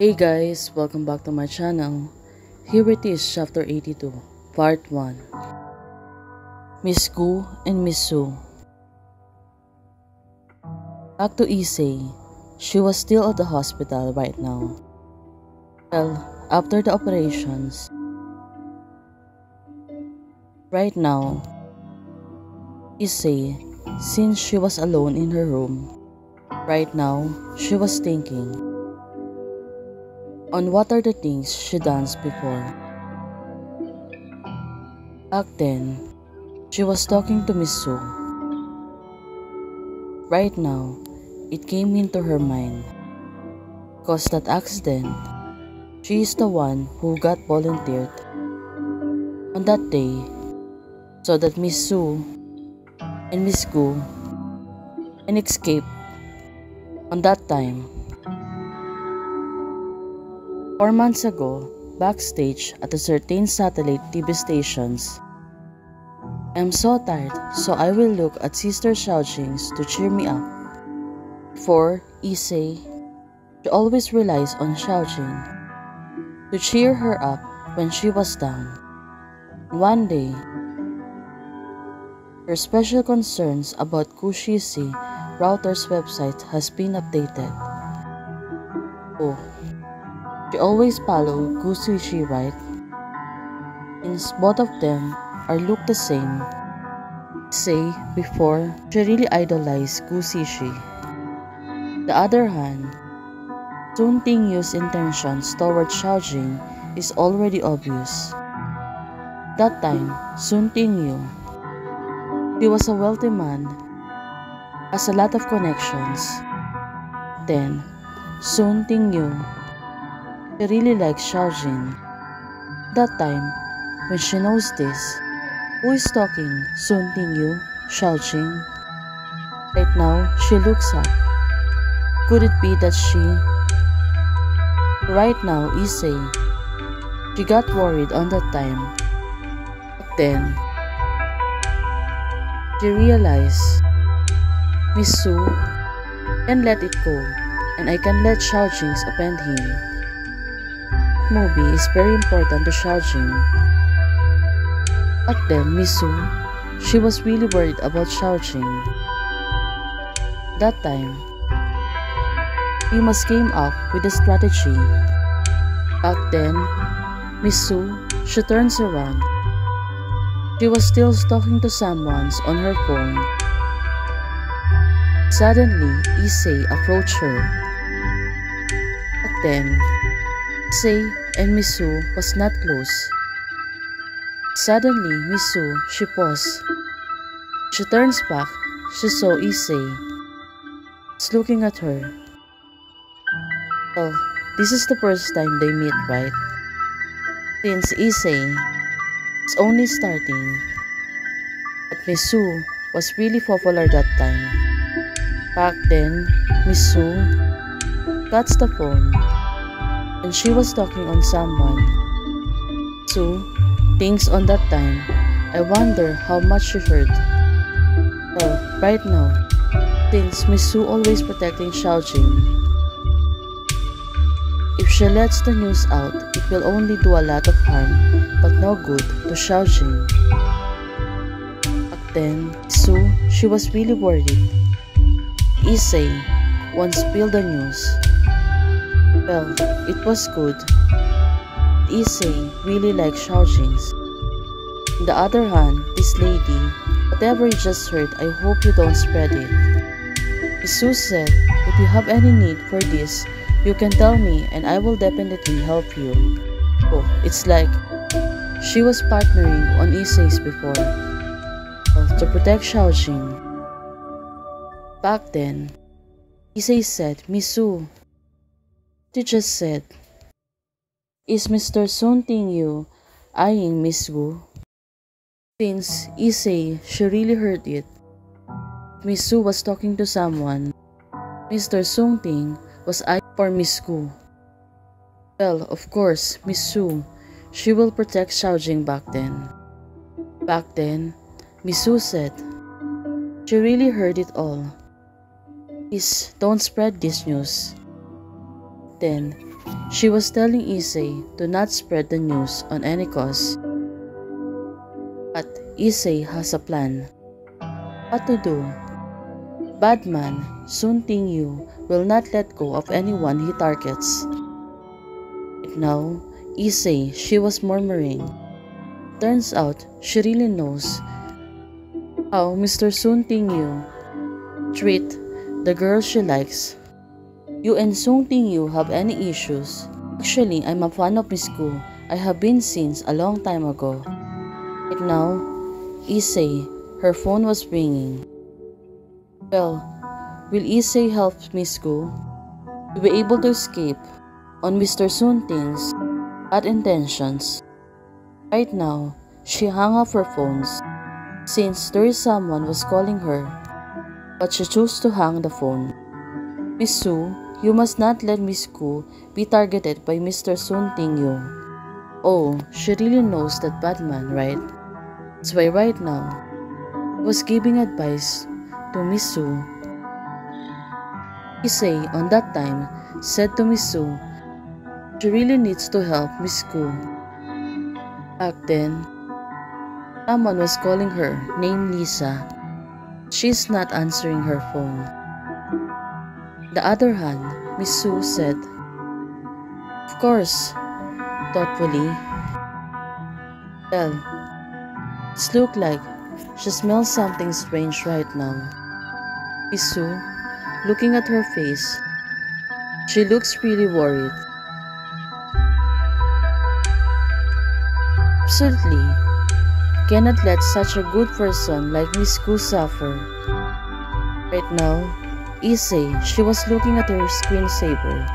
Hey guys, welcome back to my channel. Here it is, chapter 82, part 1. Miss Gu and Miss Su. Back to Issei. She was still at the hospital right now. Well, after the operations. Right now, Issei, since she was alone in her room, right now, she was thinking on what are the things she done before. Back then, she was talking to Miss Su. Right now, it came into her mind. Cause that accident, she is the one who got volunteered on that day so that Miss Su and Miss Gu can escape on that time. 4 months ago, backstage at a certain satellite TV stations. I'm so tired, so I will look at Sister Xiaojing's to cheer me up. For Issei, she always relies on Xiaojing to cheer her up when she was down. One day, her special concerns about Kushisi router's website has been updated. Oh, she always follow Kushisi, right? Since both of them are look the same. Say before she really idolized Kushisi. The other hand, Sun Tingyu's intentions towards Xiaojing is already obvious. That time, Sun Tingyu, he was a wealthy man, has a lot of connections. Then, Sun Tingyu, she really likes Xiaojing. That time, when she knows this, who is talking? Sun Tingyu, Xiaojing. Right now, she looks up. Could it be that she... Right now, Issei, she got worried on that time. But then, she realized, Miss Su can let it go, and I can let Xiaojing offend him. That movie is very important to Xiaojing. But then, Miss Su, she was really worried about Xiaojing. That time, we must came up with a strategy. Back then, Miss Su, she turns around. She was still talking to someone on her phone. Suddenly, Issei approached her. Back then, Issei and Miss Su was not close. Suddenly, Miss Su, she paused. She turns back. She saw Issei. Is looking at her. Well, this is the first time they meet, right? Since Issei is only starting, but Miss Su was really popular that time. Back then, Miss Su cuts the phone and she was talking on someone. Su thinks on that time, I wonder how much she heard. Well, right now, since Miss Su always protecting Xiaojing, if she lets the news out, it will only do a lot of harm, but no good to Xiaojing. Back then, Su, she was really worried. Issei won't spill the news. Well, it was good. Issei really liked Xiaojing's. On the other hand, this lady, whatever you just heard, I hope you don't spread it. Miss Su said, if you have any need for this, you can tell me and I will definitely help you. Oh, it's like she was partnering on Issei's before. To protect Xiaojing. Back then, Issei said, Miss Su, she just said, is Mr. Sun Tingyu eyeing Miss Gu? Since Issei, she really heard it. Miss Su was talking to someone. Mr. Sun Ting was eyeing for Miss Gu. Well, of course, Miss Su, she will protect Xiaojing back then. Back then, Miss Su said, she really heard it all. Please don't spread this news. then, she was telling Issei to not spread the news on any cause. But Issei has a plan. What to do? Badman Sun Tingyu will not let go of anyone he targets. Right now, Issei, she was murmuring. Turns out, she really knows how Mr. Sun Tingyu treat the girl she likes. You and Sun Tingyu have any issues? Actually, I'm a fan of Miss Gu. I have been since a long time ago. Right now, Issei, her phone was ringing. Well, will Issei help Miss Gu to be able to escape on Mr. Sun Ting's bad intentions? Right now, she hung up her phones since there is someone was calling her, but she chose to hang the phone. Miss Su, you must not let Miss Gu be targeted by Mr. Sun Tingyu. Oh, she really knows that Batman, right? That's why right now, he was giving advice to Miss Su. Issei on that time said to Miss Su, she really needs to help Miss Gu. Back then, someone was calling her named Lisa. She's not answering her phone. On the other hand, Miss Su said, of course, thoughtfully. Well, it looks like she smells something strange right now. Miss Su, looking at her face, she looks really worried. Absolutely, cannot let such a good person like Miss Gu suffer. Right now, Issei, she was looking at her screensaver.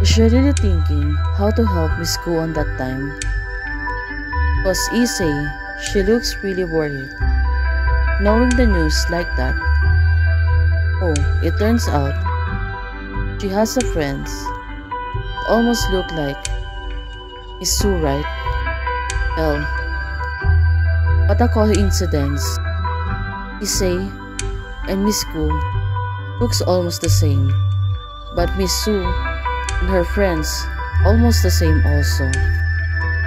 Is she really thinking how to help Miss Gu on that time? Because Issei, she looks really worried. Knowing the news like that. Oh, it turns out she has a friend. It almost look like Miss Su, right? Well, what a coincidence. Issei and Miss Gu looks almost the same, but Miss Su and her friends almost the same also.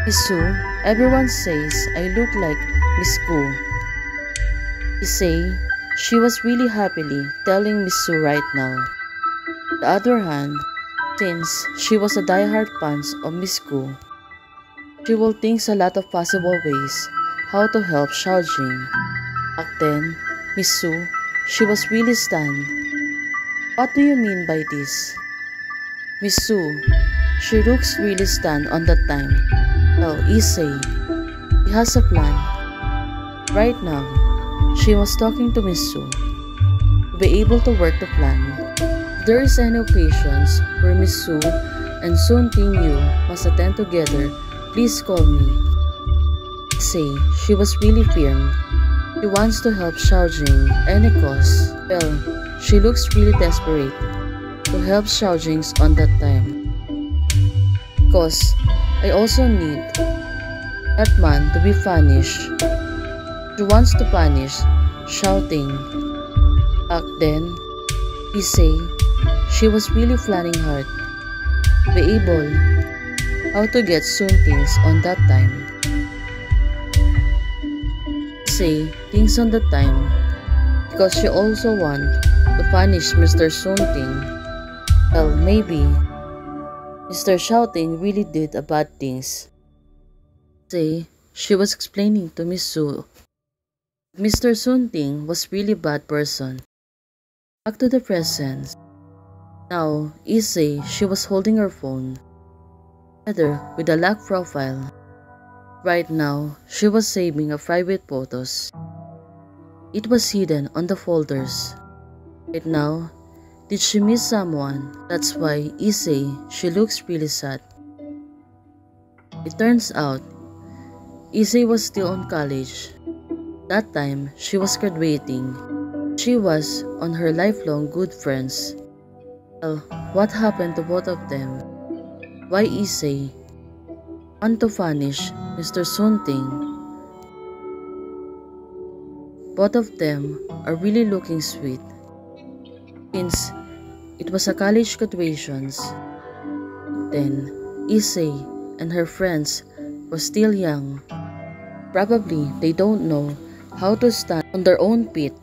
Miss Su, everyone says I look like Miss Gu. Issei, she was really happily telling Miss Su right now. On the other hand, since she was a diehard fan of Miss Gu, she will think a lot of possible ways how to help Xiaojing. Back then, Miss Su, she was really stunned. What do you mean by this? Miss Su, she looks really stunned on that time. Well, Issei, he has a plan. Right now, she was talking to Miss Su to be able to work the plan. If there is any occasions where Miss Su and Sun Tingyu must attend together, please call me. Issei, she was really firm. She wants to help Xiaojing any cause. Well, she looks really desperate to help Xiaojing on that time. Because I also need that man to be punished. She wants to punish Xiaojing. Back then, Issei, she was really planning hard to be able how to get Sun things on that time. Issei thinks on the time because she also want to punish Mr. Sun Ting. Well, maybe Mr. Xiaoting really did a bad things. Issei, she was explaining to Miss Su, Mr. Sun Ting was really bad person. Back to the present. Now, Issei, she was holding her phone, together with a lock profile. Right now, she was saving her private photos. It was hidden on the folders. Right now, did she miss someone? That's why Issei, she looks really sad. It turns out, Issei was still in college. That time, she was graduating. She was on her lifelong good friends. Well, what happened to both of them? Why Issei want to punish Mr. Sun Ting? Both of them are really looking sweet. Since it was a college graduations, then, Issei and her friends were still young. Probably they don't know how to stand on their own feet.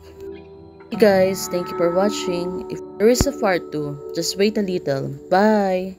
Hey guys, thank you for watching. If there is a part 2, just wait a little. Bye!